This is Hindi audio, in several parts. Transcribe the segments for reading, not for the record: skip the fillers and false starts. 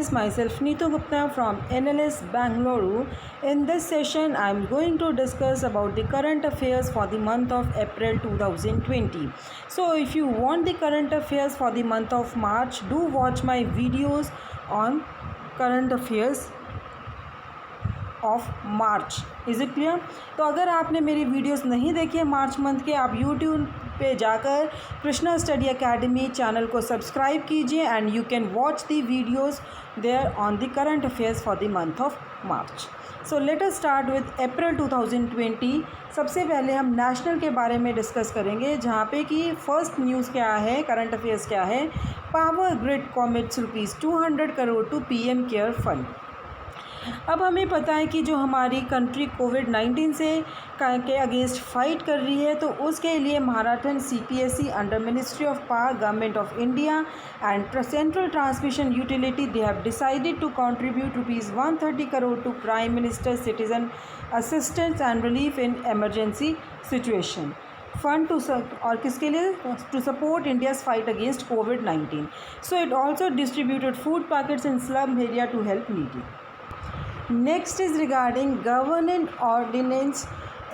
is myself Neetu Gupta from NLS Bangalore. In this session, I am going to discuss about the current affairs for the month of April 2020. So if you want the current affairs for the month of March, do watch my videos on current affairs of March. Is it clear? तो अगर आपने मेरी वीडियोस नहीं देखी है मार्च मंथ के, आप यूट्यूब पे जाकर कृष्णा स्टडी एकेडमी चैनल को सब्सक्राइब कीजिए and you can watch the videos there on the current affairs for the month of March. So let us start with April 2020. सबसे पहले हम नेशनल के बारे में डिस्कस करेंगे, जहाँ पे कि फर्स्ट न्यूज़ क्या है, करंट अफेयर्स क्या है. Power grid commits ₹200 crore to PM care fund. अब हमें पता है कि जो हमारी कंट्री कोविड-19 से के अगेंस्ट फाइट कर रही है, तो उसके लिए Maharashtra CPSE under ministry of power government of India and central transmission utility they have decided to contribute ₹130 crore to prime minister citizen assistance and relief in emergency situation fund to और किसके लिए, to support India's fight against कोविड-19. So it also distributed food packets in slum area to help needy. Next is regarding government ordinance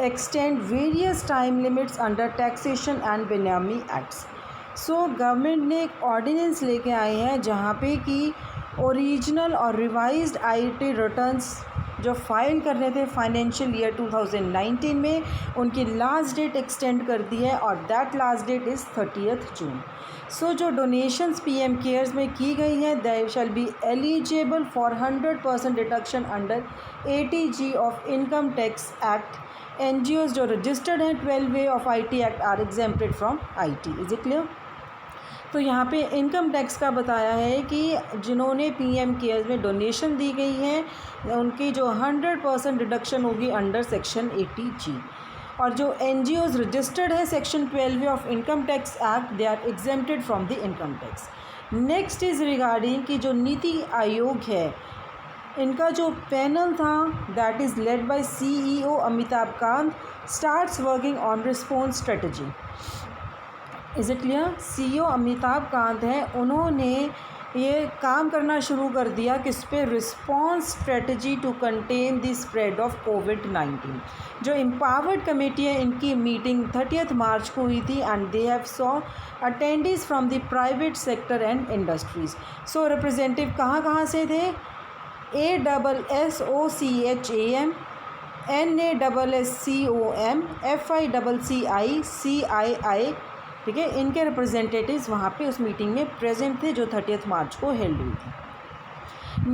extend various time limits under taxation and Benami Acts. So government ने एक ऑर्डिनेंस लेके आए हैं जहाँ पे कि ओरिजिनल और रिवाइज्ड IT रिटर्न्स जो फाइल करने थे फाइनेंशियल ईयर 2019 में, उनकी लास्ट डेट एक्सटेंड कर दी है और that last date is 30 June. So जो डोनेशंस PM केयर्स में की गई हैं, they shall be eligible for 100% deduction under 80G of income tax act. NGOs जो रजिस्टर्ड हैं 12A of IT act are exempted from IT. Is it clear? तो यहाँ पे इनकम टैक्स का बताया है कि जिन्होंने PM केयर्स में डोनेशन दी गई है उनकी जो 100% डिडक्शन होगी अंडर सेक्शन 80G. और जो NGOs रजिस्टर्ड है section 12A of income tax act, they are exempted from the income tax. Next is regarding कि जो नीति आयोग है, इनका जो पैनल था that is led by CEO Amitabh Kant starts working on response strategy. Is it clear? CEO Amitabh Kant हैं, उन्होंने ये काम करना शुरू कर दिया किस पे, response strategy to contain the spread of कोविड-19. जो एम्पावर्ड कमेटी है, इनकी मीटिंग 30 मार्च को हुई थी and they have saw attendees from the private sector and industries. So representative कहाँ से थे? ASSOCHAM, NASSCOM, FICCI, CII. ठीक है, इनके रिप्रेजेंटेटिव्स वहाँ पे उस मीटिंग में प्रेजेंट थे जो 30 मार्च को हेल्ड हुई थी.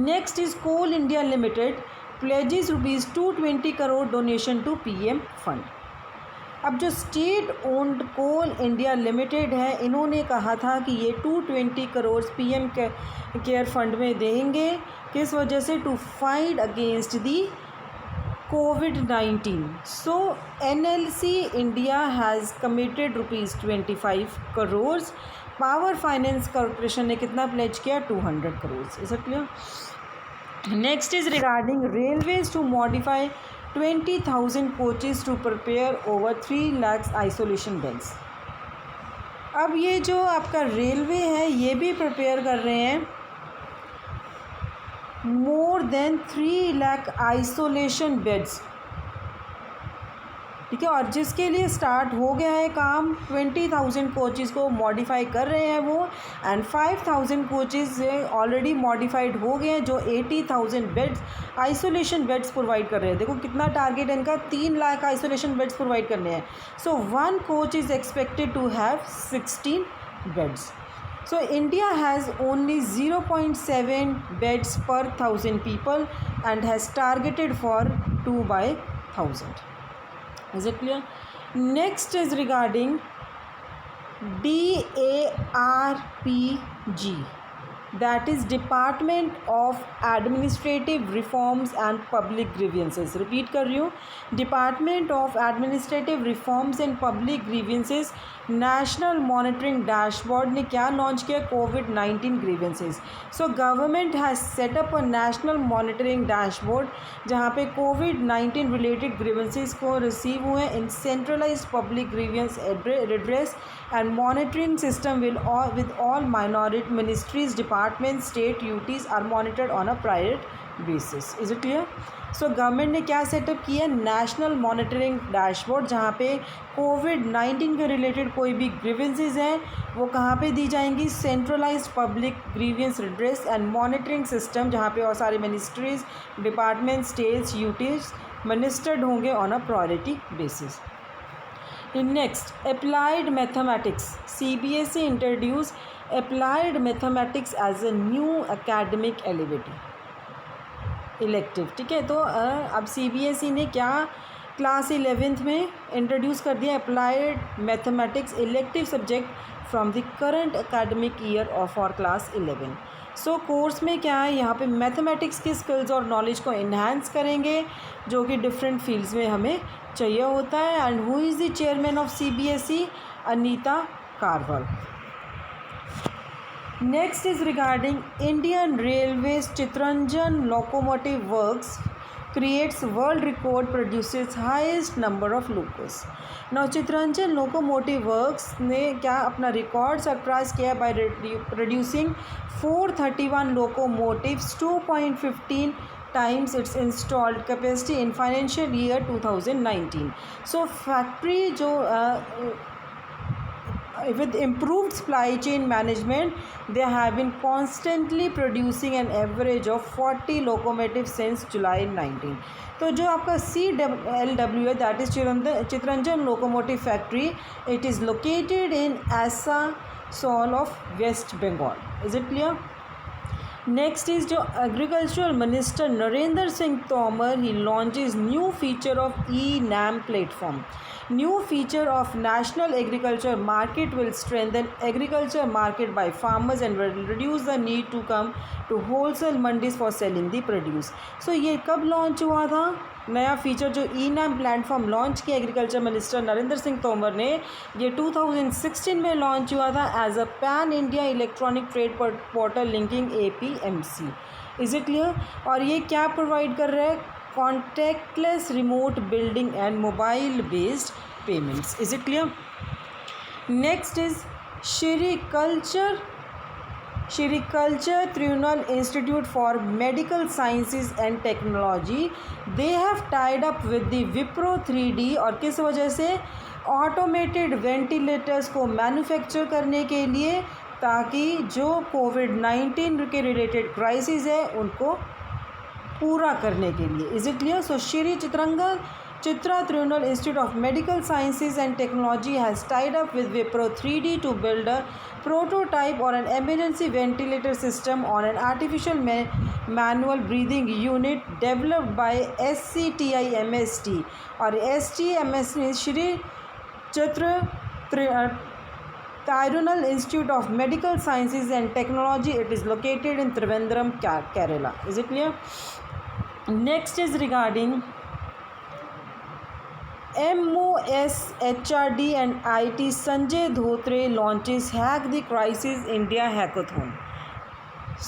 Next is Coal India Limited pledges ₹220 crore donation to PM fund. अब जो स्टेट ओन्ड कोल इंडिया लिमिटेड है, इन्होंने कहा था कि ये 220 करोड़ PM केयर फंड में देंगे. किस वजह से? To fight against the COVID-19. So NLC India has committed ₹25 crore. Power finance corporation ने कितना प्लेज किया? 200 crore. Is it clear? Next is regarding railways to modify 20,000 coaches to prepare over 3 lakh isolation beds. अब ये जो आपका रेलवे है, ये भी प्रिपेयर कर रहे हैं more than 3 lakh isolation beds. ठीक है, और जिसके लिए स्टार्ट हो गया है काम, 20,000 कोचेज़ को मॉडिफाई कर रहे हैं वो, एंड 5,000 कोचेज़ ऑलरेडी मॉडिफाइड हो गए हैं जो 80,000 बेड्स आइसोलेशन बेड्स प्रोवाइड कर रहे हैं. देखो कितना टारगेट है इनका, 3 लाख आइसोलेशन बेड्स प्रोवाइड करने हैं. So 1 coach is expected to have 16 beds. So India has only 0.7 beds per 1,000 people and has targeted for 2 by 1,000. Is it clear? Next is regarding DARPG, that is Department of Administrative Reforms and Public Grievances. Repeat कर रही हूँ, Department of Administrative Reforms and Public Grievances national monitoring dashboard ने क्या लॉन्च किया? कोविड-19 grievances. So government has set up a national monitoring dashboard जहाँ पे कोविड-19 रिलेटेड ग्रीवेंसेस को रिसीव हुए in centralised public grievance redress and monitoring system will all with all minority ministries, departments, state UTs are monitored on a private basis. Is it clear? So government ने क्या सेटअप किया? नेशनल मॉनिटरिंग डैशबोर्ड जहाँ पे कोविड-19 के रिलेटेड कोई भी ग्रीवेंसेस हैं वो कहाँ पे दी जाएंगी? Centralised public grievance redress and monitoring system जहाँ पे और सारे ministries, department, states, UTs ministered होंगे on a priority basis. Next, applied mathematics. CBSE introduced applied mathematics as a new academic elective. ठीक है, तो अब CBSE ने क्या क्लास 11th में इंट्रोड्यूस कर दिया applied mathematics elective subject from the current academic year of और क्लास 11. सो कोर्स में क्या है, यहाँ पे मैथमेटिक्स की स्किल्स और नॉलेज को इन्हांस करेंगे जो कि डिफरेंट फील्ड्स में हमें चाहिए होता है. And who is the chairman of CBSE? Anita Karwal. Next is regarding Indian railways Chittaranjan locomotive works creates world record, produces highest number of locos. Now Chittaranjan locomotive works ने क्या अपना रिकॉर्ड सरप्राइज किया by producing 431 locomotives 2.15 times its installed capacity in financial year 2019. So factory जो with improved supply chain management, they have been constantly producing an average of 40 locomotives since July 19. तो जो आपका CLW है, that is Chittaranjan locomotive factory, it is located in Asansol of West Bengal. Is it clear? Next is जो agricultural minister Narendra Singh Tomar, he launches new feature of E-NAM platform. New feature of National Agriculture Market will strengthen agriculture market by farmers and will reduce the need to come to wholesale mandis for selling the produce. So ये कब लॉन्च हुआ था? नया फीचर जो E-NAM प्लेटफॉर्म लॉन्च किया एग्रीकल्चर मिनिस्टर नरेंद्र सिंह तोमर ने, ये 2016 में लॉन्च हुआ था as a pan India electronic trade portal linking APMC. Is it clear? और ये क्या प्रोवाइड कर रहा है? Contactless remote billing and mobile based payments. Is it clear? Next is Shri Culture Tribunal Institute for Medical Sciences and Technology. They have tied up with the Wipro 3D और किस वजह से? ऑटोमेटेड वेंटिलेटर्स को मैन्युफैक्चर करने के लिए, ताकि जो कोविड-19 के रिलेटेड क्राइसिस है उनको पूरा करने के लिए. Is it clear? So Shri Chitra tribunal institute of medical sciences and technology has tied up with Wipro 3D to build a prototype or an emergency ventilator system on an artificial manual breathing unit developed by SCTIMST और STMST श्री चित्र Tribunal Institute of Medical Sciences and Technology. It is located in Trivandrum, Kerala. Is it clear? Next is regarding MOS HRD and IT. Sanjay Dhotre launches Hack the Crisis India Hackathon.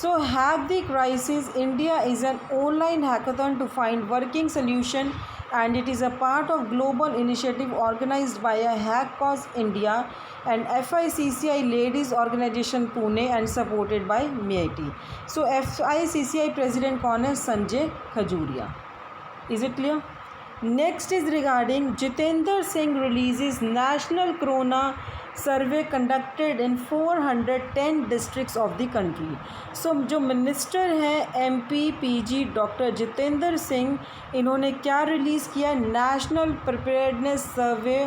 So Hack the Crisis India is an online hackathon to find working solution, and it is a part of global initiative organized by a Hack Cause India and FICCI Ladies Organization Pune and supported by MIT. So FICCI President कौन है? Sanjay Khajuria. Is it clear? Next is regarding Jitendra Singh releases National Corona Survey conducted in 410 districts of the country. So जो मिनिस्टर हैं MPPG डॉक्टर जितेंद्र सिंह, इन्होंने क्या रिलीज़ किया? National preparedness survey.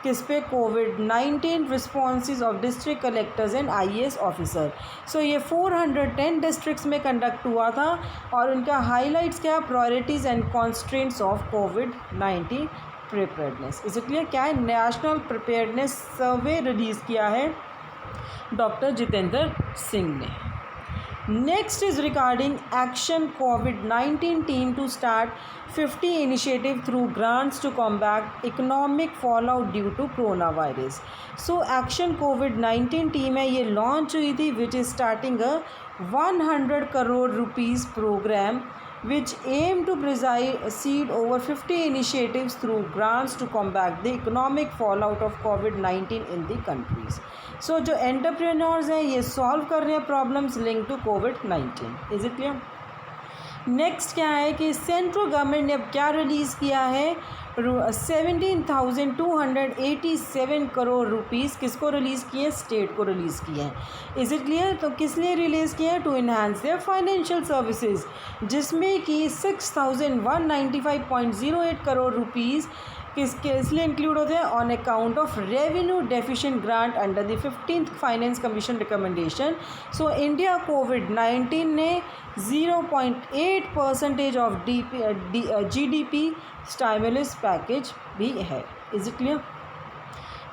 किस पे? कोविड-19 responses of district collectors and IAS officer. So ये 410 डिस्ट्रिक्ट्स में कंडक्ट हुआ था और उनका हाईलाइट्स क्या? Priorities and constraints of covid preparedness. इस क्लियर? क्या है? नेशनल प्रिपेयर्डनेस सर्वे रिलीज़ किया है डॉक्टर जितेंद्र सिंह ने. Next is regarding Action COVID-19 team to start 50 initiative through grants to combat economic fallout due to coronavirus. So Action COVID-19 team है ये launch हुई थी, which is starting a 100 crore rupees program which aim to proceed over 50 initiatives through grants to combat the economic fallout of COVID-19 in the countries. So जो entrepreneurs हैं ये solve कर रहे हैं problems linked to COVID-19. Is it clear? Next क्या है कि सेंट्रल गवर्नमेंट ने अब क्या रिलीज़ किया है 17,287 करोड़ रुपीस किसको रिलीज़ किए हैं, स्टेट को रिलीज़ किए हैं. Is it clear? तो किस लिए रिलीज़ किए हैं? To enhance their financial services, जिसमें कि 6,195.08 करोड़ रुपीज़ किसके इसलिए इंक्लूड होते हैं on account of revenue deficient grant under the 15th finance commission recommendation. So India कोविड-19 ने 0.8% ऑफ GDP स्टाइमुलस पैकेज भी है. Is it clear?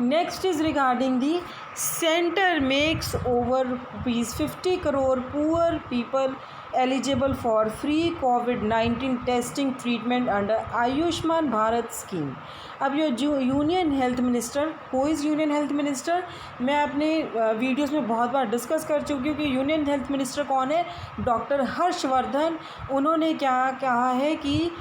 Next is regarding the centre makes over ₹50 crore poor people eligible for free COVID-19 testing treatment under Ayushman Bharat scheme. अब ये जो union health minister, who is union health minister, मैं अपने वीडियोस में बहुत बार डिस्कस कर चुकी हूँ कि यूनियन हेल्थ मिनिस्टर कौन है. डॉक्टर हर्षवर्धन. उन्होंने क्या कहा है कि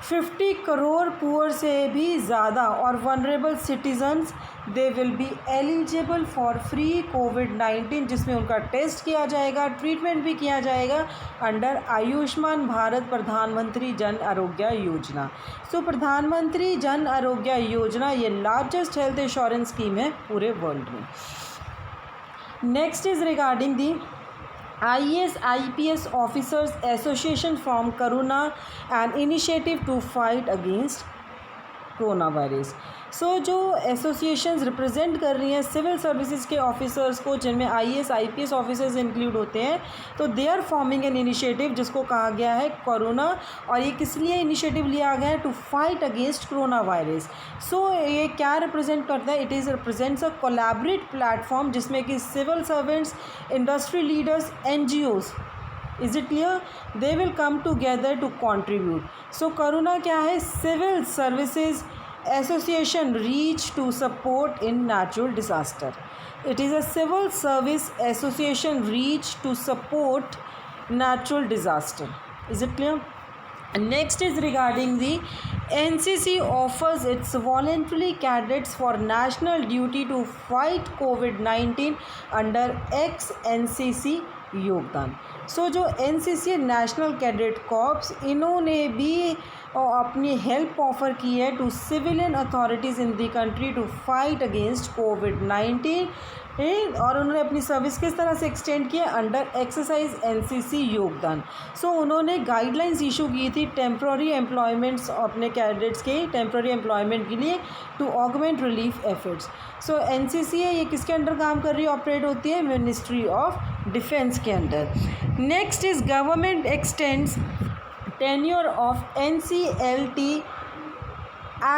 50 करोड़ पुअर से भी ज़्यादा और vulnerable citizens they will be eligible for free कोविड-19, जिसमें उनका टेस्ट किया जाएगा, ट्रीटमेंट भी किया जाएगा अंडर आयुष्मान भारत प्रधानमंत्री जन आरोग्य योजना. सो प्रधानमंत्री जन आरोग्य योजना ये लार्जेस्ट हेल्थ इंश्योरेंस स्कीम है पूरे वर्ल्ड में. Next is regarding the IAS IPS Officers Association from Karuna, an initiative to fight against coronavirus. सो जो एसोसिएशंस रिप्रेजेंट कर रही हैं सिविल सर्विसेज के ऑफिसर्स को, जिनमें IAS IPS ऑफिसर्स इंक्लूड होते हैं, तो they are forming an initiative जिसको कहा गया है कोरोना. और ये किस लिए इनिशिएटिव लिया गया है? To fight against corona virus. So ये क्या रिप्रेजेंट करता है? It is represents a collaborate platform जिसमें कि civil servants, industry leaders, NGOs, is it clear, they will come together to contribute. So corona क्या है? Civil services association reach to support in natural disaster. It is a civil service association reach to support natural disaster. Is it clear? Next is regarding the NCC offers its voluntary cadets for national duty to fight COVID-19 under ex-NCC योगदान. सो जो NCC नेशनल कैडेट कॉर्प्स, इन्होंने भी अपनी हेल्प ऑफ़र की है to civilian authorities in the country to fight against कोविड-19. और उन्होंने अपनी सर्विस किस तरह से एक्सटेंड किया? अंडर एक्सरसाइज NCC योगदान. सो उन्होंने गाइडलाइंस इशू की थी टेम्प्ररी एम्प्लॉयमेंट्स अपने कैडेट्स के टेम्प्ररी एम्प्लॉयमेंट के लिए to augment relief efforts. So NCC है ये किसके अंडर काम कर रही है, ऑपरेट होती है? मिनिस्ट्री ऑफ डिफेंस के under. Next is government x tends tenure of NCLT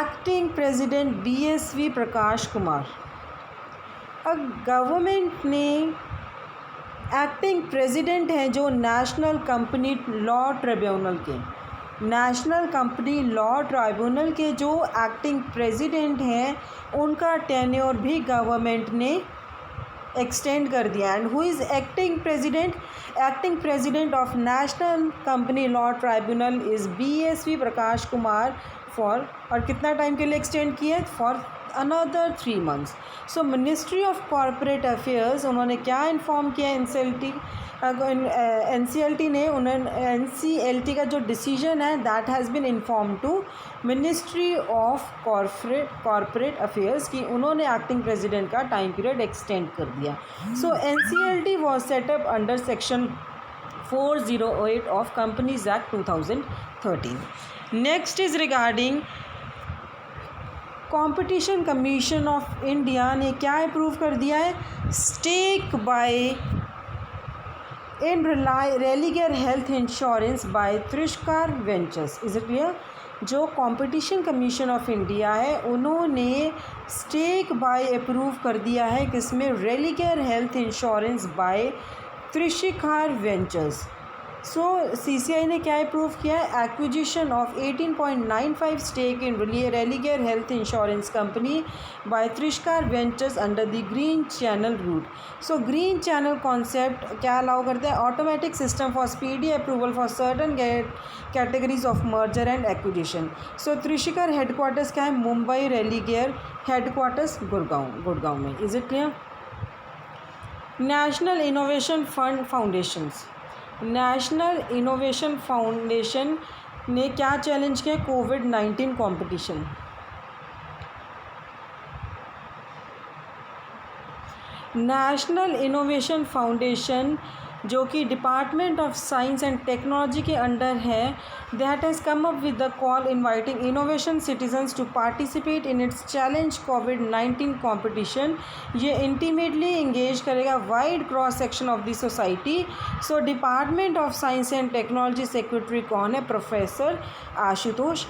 acting president BSV Prakash Kumar. अब गवर्नमेंट ने एक्टिंग प्रेसिडेंट हैं जो नेशनल कंपनी लॉ ट्रिब्यूनल के, नेशनल कंपनी लॉ ट्राइब्यूनल के जो एक्टिंग प्रेसिडेंट हैं उनका टेन्योर भी गवर्नमेंट ने एक्सटेंड कर दिया. And who is acting president? Acting president of national company law tribunal is BSV Prakash Kumar for, और कितना टाइम के लिए एक्सटेंड किया? For another 3 months. So ministry of corporate affairs उन्होंने क्या इन्फॉर्म किया? NCLT ने NCLT का जो डिसीजन है that has been inform to ministry of corporate affairs की उन्होंने एक्टिंग प्रेसिडेंट का टाइम पीरियड एक्सटेंड कर दिया. So NCLT was setup under section 408 of companies act 2013. Next is regarding competition commission of India ने क्या अप्रूव कर दिया है? Stake buy in Religare health insurance by Trishikhar ventures. Is it clear? जो कंपटीशन कमीशन ऑफ इंडिया है उन्होंने स्टेक बाय अप्रूव कर दिया है किसमें? Religare health insurance by Trishikhar ventures. So CCI ने क्या अप्रूव किया है? Acquisition of 18.95 stake in Religare health insurance company by Trishikhar ventures under the green channel route. So green channel concept क्या अलाउ करता है? Automatic system for speedy approval for certain categories of merger and acquisition. So Trishikhar headquarters क्या है? मुंबई, रेलिगेयर हेडक्वार्टर्स गुड़गांव में। Is it clear? National innovation fund foundations. National innovation foundation ने क्या चैलेंज किया? कोविड-19 कंपटीशन। नेशनल इनोवेशन फाउंडेशन जो कि department of science and technology के अंडर है, that has come up with the call inviting innovation citizens to participate in its challenge कोविड-19 कॉम्पिटिशन। ये इंटीमेटली इंगेज करेगा wide cross section of the society. So department of science and technology secretary कौन है? Professor Ashutosh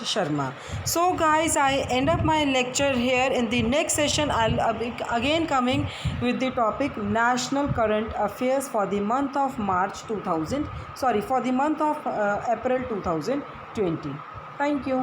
Sharma. So guys, I end up my lecture here. In the next session I'll be again coming with the topic national current affairs for the month of for the month of April 2020. Thank you.